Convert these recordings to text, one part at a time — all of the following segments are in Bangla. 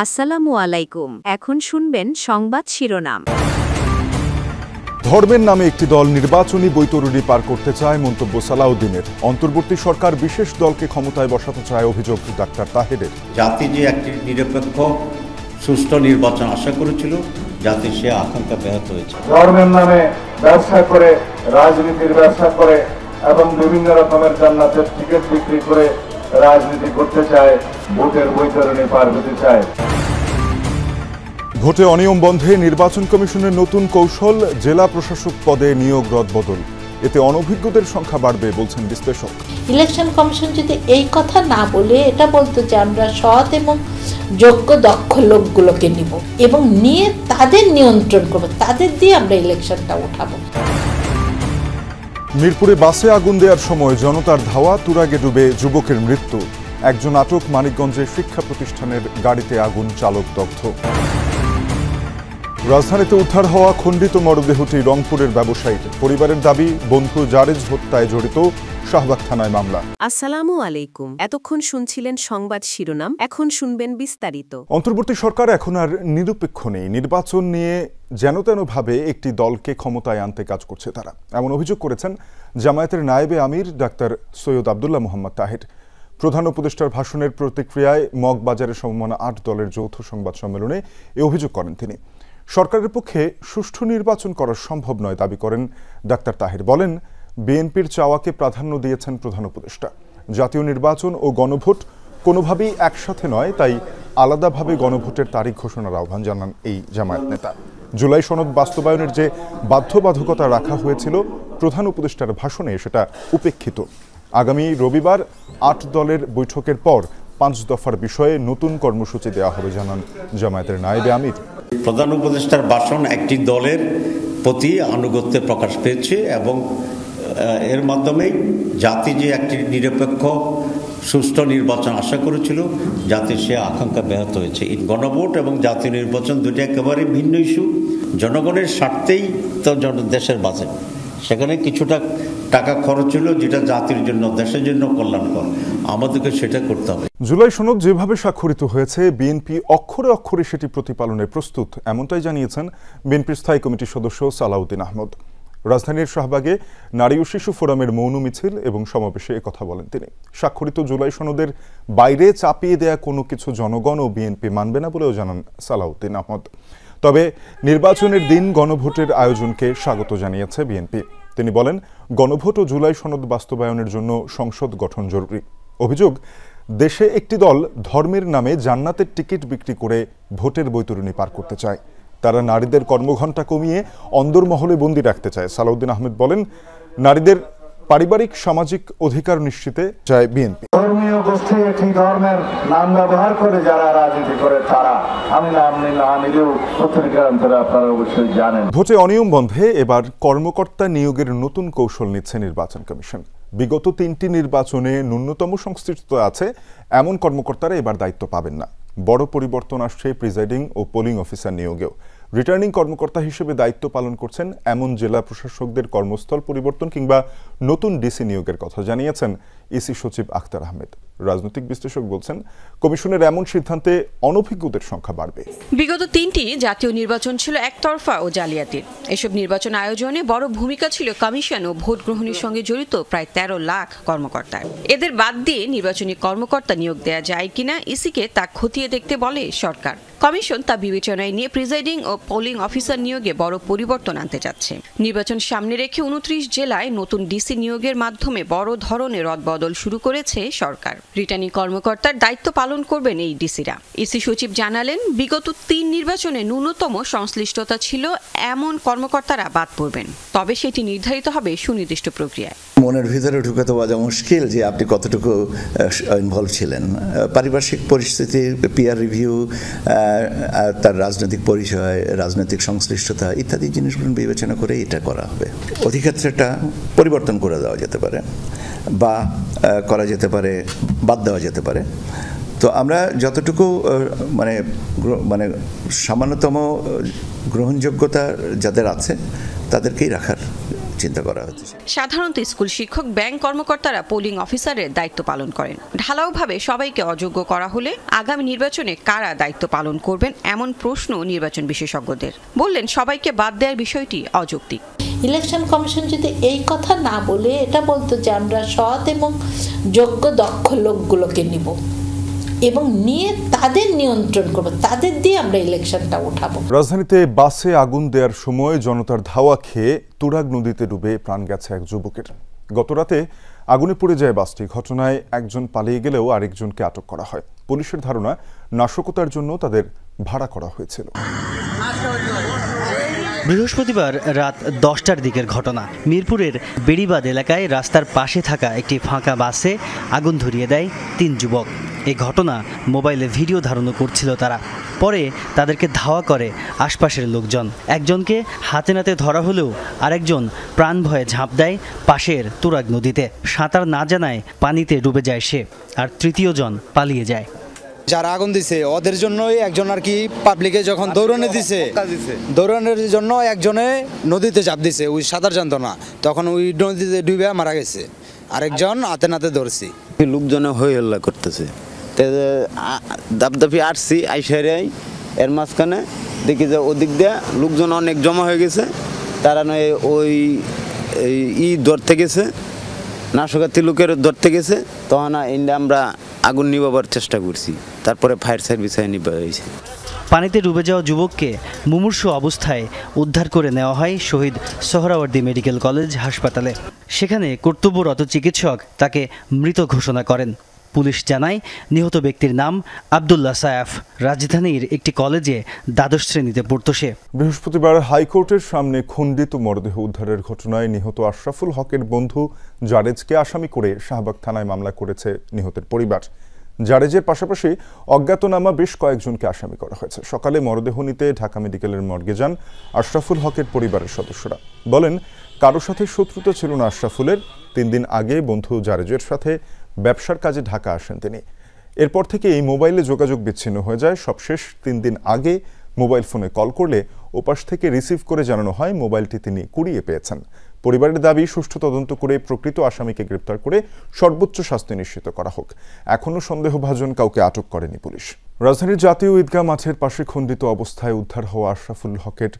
আসসালামু আলাইকুম। এখন শুনবেন সংবাদ শিরোনাম। ধর্মের নামে একটি দল নির্বাচনী বৈতরণী পার করতে চায়, মন্তব্য সালাউদ্দিনের। অন্তর্বর্তী সরকার বিশেষ দলকে ক্ষমতায় বসাতে চায়, অভিযোগ ডাক্তার তাহেরের। জাতি যে একটি নিরপেক্ষ সুষ্ঠু নির্বাচন আশা করেছিল, জাতি সে আকাঙ্ক্ষা ব্যাহত হয়েছে। ধর্মের নামে ব্যবসা করে, রাজনীতির ব্যবসা করে এবং বিভিন্ন রকমের জান্নাতের টিকিট বিক্রি করে রাজনীতি করতে চায়, ভোটের বৈতরণী পার হতে চায়। ভোটে অনিয়ম বন্ধে নির্বাচন কমিশনের নতুন কৌশল, জেলা প্রশাসক পদে নিয়োগ রদবদল। এতে অনভিজ্ঞদের সংখ্যা বাড়বে বলছেন বিশ্লেষক। ইলেকশন কমিশন যদি এই কথা না বলে এটা বলতো যে আমরা সৎ এবং যোগ্য দক্ষ লোকগুলোকে নিব এবং নিয়ে তাদের নিয়ন্ত্রণ করবো, তাদের দিয়ে আমরা ইলেকশনটা উঠাবো। মিরপুরে বাসে আগুন দেওয়ার সময় জনতার ধাওয়া, তুরাগে ডুবে যুবকের মৃত্যু। একজন আটক, মানিকগঞ্জের শিক্ষা প্রতিষ্ঠানের গাড়িতে আগুন, চালক দগ্ধ। রাজধানীতে উদ্ধার হওয়া খণ্ডিত মরদেহটি রংপুরের ব্যবসায়ীর। পরিবারের দাবি, বন্ধু জারেজ হত্যায় জড়িত, শাহবাগ থানায় মামলা। আসসালামু আলাইকুম। এতক্ষণ শুনছিলেন সংবাদ শিরোনাম, এখন শুনবেন বিস্তারিত। অন্তর্বর্তী সরকার এখন আর নিরপেক্ষ নেই। নির্বাচন নিয়ে যেন তেনভাবে একটি দলকে ক্ষমতায় আনতে কাজ করছে তারা, এমন অভিযোগ করেছেন জামায়াতের নায়েবে আমির ডাক্তার সৈয়দ আব্দুল্লাহ মোহাম্মদ তাহের। প্রধান উপদেষ্টার ভাষণের প্রতিক্রিয়ায় মগবাজারের সমমনা ৮ দলের যৌথ সংবাদ সম্মেলনে এ অভিযোগ করেন তিনি। সরকারের পক্ষে সুষ্ঠু নির্বাচন করা সম্ভব নয় দাবি করেন ডাক্তার তাহের। বলেন, বিএনপির চাওয়াকে প্রাধান্য দিয়েছেন প্রধান উপদেষ্টা। জাতীয় নির্বাচন ও গণভোট কোনোভাবেই একসাথে নয়, তাই আলাদাভাবে গণভোটের তারিখ ঘোষণার আহ্বান জানান এই জামায়াত নেতা। জুলাই সনদ বাস্তবায়নের যে বাধ্যবাধকতা রাখা হয়েছিল প্রধান উপদেষ্টার ভাষণে, সেটা উপেক্ষিত। আগামী রবিবার ৮ দলের বৈঠকের পর ৫ দফার বিষয়ে নতুন কর্মসূচি দেওয়া হবে জানান জামায়াতের নায়েবে আমির। প্রধান উপদেষ্টার ভাষণ একটি দলের প্রতি আনুগত্যের প্রকাশ পেয়েছে এবং এর মাধ্যমেই জাতি যে একটি নিরপেক্ষ সুষ্ঠু নির্বাচন আশা করেছিল, জাতির সে আকাঙ্ক্ষা ব্যাহত হয়েছে। গণভোট এবং জাতীয় নির্বাচন দুটি একেবারে ভিন্ন ইস্যু। জনগণের স্বার্থেই তো দেশের বাঁচে, সেখানে কিছুটা টাকা খরচ হলো যেটা জাতির জন্য, দেশের জন্য কল্যাণকর, আমাদেরকে সেটা করতে হবে। জুলাই সনদ যেভাবে স্বাক্ষরিত হয়েছে, বিএনপি অক্ষরে অক্ষরে সেটি প্রতিপালনে প্রস্তুত, এমনটাই জানিয়েছেন বিএনপির স্থায়ী কমিটির সদস্য সালাউদ্দিন আহমদ। রাজধানীর শাহবাগে নারী ও শিশু ফোরামের মৌন মিছিল এবং সমাবেশে একথা বলেন তিনি। স্বাক্ষরিত জুলাই সনদের বাইরে চাপিয়ে দেয়া কোনো কিছু জনগণ ও বিএনপি মানবে না বলেও জানান সালাউদ্দিন আহমদ। তবে নির্বাচনের দিন গণভোটের আয়োজনকে স্বাগত জানিয়েছে বিএনপি। তিনি বলেন, গণভোট ও জুলাই সনদ বাস্তবায়নের জন্য সংসদ গঠন জরুরি। অভিযোগ, দেশে একটি দল ধর্মের নামে জান্নাতের টিকিট বিক্রি করে ভোটের বৈতরণী পার করতে চায়। তারা নারীদের কর্মঘণ্টা কমিয়ে অন্দরমহলে বন্দী রাখতে চায়। সালাউদ্দিন আহমেদ বলেন, নারীদের পারিবারিক সামাজিক অধিকার নিশ্চিতে চায় বিএনপি। ধর্মীয় গোষ্ঠী একটি ধর্মের নাম ব্যবহার করে যারা রাজনীতি করে তারা, আমি নাম নিলেও পত্রিকার অন্তরে আপনারা অবশ্যই জানেন। ভোটে অনিয়ম বন্ধে এবার কর্মকর্তা নিয়োগের নতুন কৌশল নিচ্ছে নির্বাচন কমিশন। বিগত 3টি নির্বাচনে ন্যূনতম সংশ্লিষ্টতা আছে এমন কর্মকর্তারা এবার দায়িত্ব পাবেন না। বড় পরিবর্তন আসছে প্রিজাইডিং ও পোলিং অফিসার নিয়োগেও। রিটার্নিং কর্মকর্তা হিসেবে দায়িত্ব পালন করছেন এমন জেলা প্রশাসকদের কর্মস্থল পরিবর্তন কিংবা নতুন ডিসি নিয়োগের কথা জানিয়েছেন ইসি সচিব আখতার আহমেদ। রাজনৈতিক বিশ্লেষক বলছেন, কমিশনের এমন সিদ্ধান্তে অনভিজ্ঞদের সংখ্যা বাড়বে। বিগত 3টি জাতীয় নির্বাচন ছিল একতরফা ও জালিয়াতির। এসব নির্বাচন আয়োজনে বড় ভূমিকা ছিল কমিশন ও ভোট গ্রহণের সঙ্গে জড়িত প্রায় 13 লাখ কর্মকর্তার। এদের বাদ দিয়ে নির্বাচনী কর্মকর্তা নিয়োগ দেওয়া যায় কিনা ইসিকে তা খতিয়ে দেখতে বলে সরকার। কমিশন তা বিবেচনায় নিয়ে প্রিজাইডিং ও পোলিং অফিসার নিয়োগে বড় পরিবর্তন আনতে যাচ্ছে। নির্বাচন সামনে রেখে 29 জেলায় নতুন ডিসি নিয়োগের মাধ্যমে বড় ধরনের রদবদল শুরু করেছে সরকার। রিটার্নিং কর্মকর্তার দায়িত্ব পালন করবেন এই ডিসিরা। ইসি সচিব জানালেন, বিগত 3 নির্বাচনে ন্যূনতম সংশ্লিষ্টতা ছিল এমন কর্মকর্তারা বাদ পড়বেন, তবে সেটি নির্ধারিত হবে সুনির্দিষ্ট প্রক্রিয়ায়। মনের ভিতরে ঢুকাতে বোঝা মুশকিল যে আপনি কতটুকু ইনভলভ ছিলেন। পারিপার্শ্বিক পরিস্থিতি, পিয়ার রিভিউ, তার রাজনৈতিক পরিচয়, রাজনৈতিক সংশ্লিষ্টতা ইত্যাদি জিনিসগুলো বিবেচনা করে এটা করা হবে। অধিক্ষেত্রটা পরিবর্তন করে দেওয়া যেতে পারে বা করা যেতে পারে, বাদ দেওয়া যেতে পারে। তো আমরা যতটুকু মানে সামান্যতম গ্রহণযোগ্যতা যাদের আছে তাদেরকেই রাখার চিন্তা করা হচ্ছে। সাধারণত স্কুল শিক্ষক, ব্যাংক কর্মকর্তারা পোলিং অফিসারের দায়িত্ব পালন করেন। ঢালাওভাবে সবাইকে অযোগ্য করা হলে আগামী নির্বাচনে কারা দায়িত্ব পালন করবেন এমন প্রশ্ন নির্বাচন বিশেষজ্ঞদের। বললেন, সবাইকে বাদ দেওয়ার বিষয়টি অযৌক্তিক। ইলেকশন কমিশন যদি এই কথা না বলে এটা বলতো যে আমরা সৎ এবং যোগ্য দক্ষ লোকগুলোকে নিব এবং নিয়ে তাদের নিয়ন্ত্রণ করব, তাদের দিয়ে আমরা ইলেকশনটা উঠাবো। রাজধানীতে বাসে আগুন দেওয়ার সময় জনতার ধাওয়া খেয়ে তুরাগ নদীতে ডুবে প্রাণ গেছে এক যুবকের। গতরাতে আগুনে পুড়ে যায় বাসটি। ঘটনায় একজন পালিয়ে গেলেও আরেকজনকে আটক করা হয়। পুলিশের ধারণা, নাশকতার জন্য তাদের ভাড়া করা হয়েছিল। বৃহস্পতিবার রাত 10টার দিকের ঘটনা। মিরপুরের বেড়িবাঁধ এলাকায় রাস্তার পাশে থাকা একটি ফাঁকা বাসে আগুন ধরিয়ে দেয় 3 যুবক। এই ঘটনা মোবাইলে ভিডিও ধারণ করছিল তারা। পরে তাদেরকে ধাওয়া করে আশপাশের লোকজন। একজনকে হাতে নাতে ধরা হলেও আরেকজন প্রাণ ভয়ে ঝাঁপ দেয় পাশের তুরাগ নদীতে। সাঁতার না জানায় পানিতে ডুবে যায় সে, আর তৃতীয়জন পালিয়ে যায়। যারা আগুন দিছে ওদের জন্যই একজন আর কি পাবলিকে যখন দৌড়ানো দিছে, দৌড়ানোর জন্য একজনে নদীতে চাপ দিছে, ওই সাঁতার জানতো না, তখন ওই নদীতে ডুবে মারা গেছে। আরেকজন হাতে নাতে ধরছি। লোকজনে হই হল্লা করতেছে, দাপদাপি আসছি আইসারাই, এর মাঝখানে দেখি যে ওদিক দিয়ে লোকজন অনেক জমা হয়ে গেছে। তারা নয় ওই ধরতে গেছে, নাশকাতি লোকের ধরতে গেছে, তখন আমরা আগুন নিভাবার চেষ্টা করছি। তারপরে ফায়ার সার্ভিস নিভা হয়েছে। পানিতে ডুবে যাওয়া যুবককে মুমূর্ষু অবস্থায় উদ্ধার করে নেওয়া হয় শহীদ সোহরাওয়ার্দী মেডিকেল কলেজ হাসপাতালে। সেখানে কর্তব্যরত চিকিৎসক তাকে মৃত ঘোষণা করেন। পুলিশ জানায়, নিহত ব্যক্তির নাম আব্দুল্লাহ সায়াফ। রাজধানীর একটি কলেজে দ্বাদশ শ্রেণীতে পড়ত সে। বৃহস্পতিবার হাইকোর্টের সামনে খণ্ডিত মরদেহ উদ্ধারের ঘটনায় নিহত আশরাফুল হকের বন্ধু জারেজকে আসামি করে শাহবাগ থানায় মামলা করেছে নিহতের পরিবার। জারেজের পাশাপাশি অজ্ঞাতনামা বেশ কয়েকজনকে আসামি করা হয়েছে। সকালে মরদেহ নিতে ঢাকা মেডিকেলের মর্গে যান আশরাফুল হকের পরিবারের সদস্যরা। বলেন, কারো সাথে শত্রুতা ছিল না আশরাফুলের। 3 দিন আগে বন্ধু জারেজের সাথে ব্যবসার কাজে ঢাকা আসেন তিনি। এরপর থেকে এই মোবাইলে যোগাযোগ বিচ্ছিন্ন হয়ে যায়। সবশেষ 3 দিন আগে মোবাইল ফোনে কল করলে ওপাশ থেকে রিসিভ করে জানানো হয় মোবাইলটি তিনি কুড়িয়ে পেয়েছেন। পরিবারের দাবি, সুষ্ঠু তদন্ত করে প্রকৃত আসামিকে গ্রেপ্তার করে সর্বোচ্চ শাস্তি নিশ্চিত করা হোক। এখনও সন্দেহভাজন কাউকে আটক করেনি পুলিশ। রাজধানীর জাতীয় ঈদগাহ মাঠের পাশে খণ্ডিত অবস্থায় উদ্ধার হওয়া আশরাফুল হকের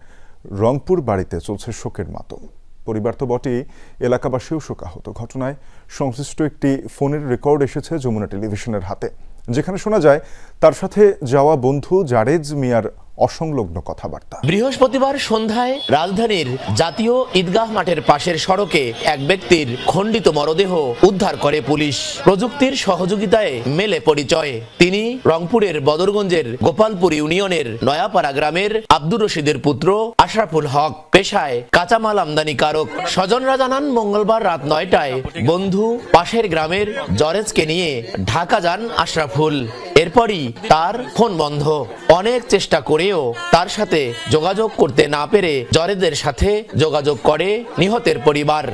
রংপুর বাড়িতে চলছে শোকের মাতম। পরিবার তো বটেই, এলাকাবাসীও শোকাহত। ঘটনায় সংশ্লিষ্ট একটি ফোনের রেকর্ড এসেছে যমুনা টেলিভিশনের হাতে, যেখানে শোনা যায় তার সাথে যাওয়া বন্ধু জারেজ মিয়ার অসংলগ্ন কথাবার্তা। বৃহস্পতিবার সন্ধ্যায় রাজধানীর জাতীয় ঈদগাহ মাঠের পাশের সড়কে এক ব্যক্তির খণ্ডিত মরদেহ উদ্ধার করে পুলিশ। প্রযুক্তির সহযোগিতায় মেলে পরিচয়। তিনি রংপুরের বদরগঞ্জের গোপালপুর ইউনিয়নের নয়াপাড়া গ্রামের আব্দুর রশিদের পুত্র আশরাফুল হক। পেশায় কাঁচামাল আমদানিকারক। স্বজনরা জানান, মঙ্গলবার রাত 9টায় বন্ধু পাশের গ্রামের জরেজকে নিয়ে ঢাকা যান আশরাফুল। এরপরই তার ফোন বন্ধ। অনেক চেষ্টা করেও তার সাথে যোগাযোগ করতে না পেরে জরেজের সাথে যোগাযোগ করে নিহতের পরিবার।